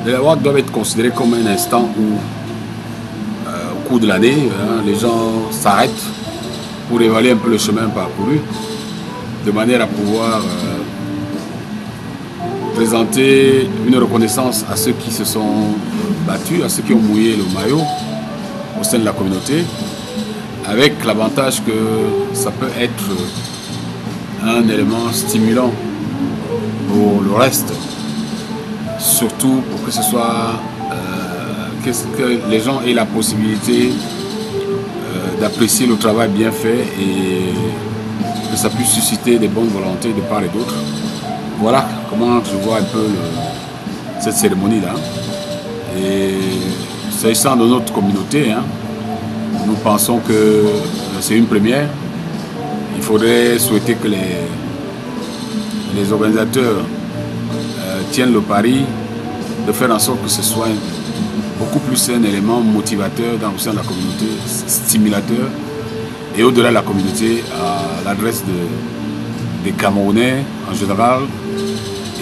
Les Awards doivent être considérés comme un instant où, au cours de l'année, les gens s'arrêtent pour évaluer un peu le chemin parcouru, de manière à pouvoir présenter une reconnaissance à ceux qui se sont battus, à ceux qui ont mouillé le maillot au sein de la communauté, avec l'avantage que ça peut être un élément stimulant pour le reste, surtout pour que ce soit que les gens aient la possibilité d'apprécier le travail bien fait et que ça puisse susciter des bonnes volontés de part et d'autre. Voilà comment je vois un peu cette cérémonie-là. Et s'agissant de notre communauté, nous pensons que c'est une première. Il faudrait souhaiter que les organisateurs tiennent le pari de faire en sorte que ce soit beaucoup plus un élément motivateur dans le sein de la communauté, stimulateur, et au-delà de la communauté, à l'adresse des Camerounais en général,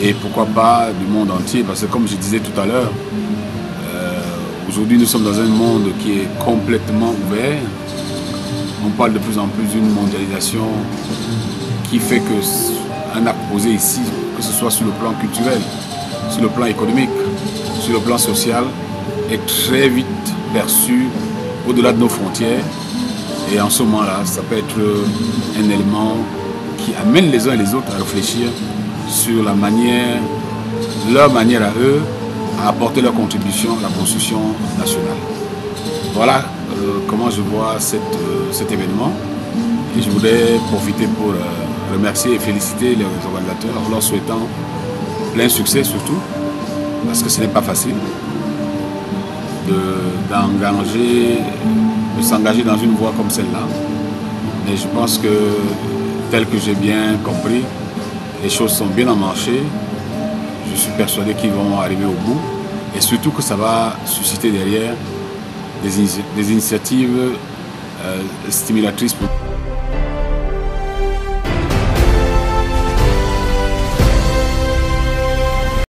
et pourquoi pas du monde entier, parce que comme je disais tout à l'heure, aujourd'hui nous sommes dans un monde qui est complètement ouvert. On parle de plus en plus d'une mondialisation qui fait qu'un acte posé ici, que ce soit sur le plan culturel, sur le plan économique, sur le plan social, est très vite perçu au-delà de nos frontières. Et en ce moment-là, ça peut être un élément qui amène les uns et les autres à réfléchir sur leur manière à eux, à apporter leur contribution à la construction nationale. Voilà comment je vois cet événement. Et je voudrais profiter pour remercier et féliciter les organisateurs en leur souhaitant plein succès surtout, parce que ce n'est pas facile de s'engager dans une voie comme celle-là. Mais je pense que, tel que j'ai bien compris, les choses sont bien en marché. Je suis persuadé qu'ils vont arriver au bout et surtout que ça va susciter derrière des initiatives stimulatrices.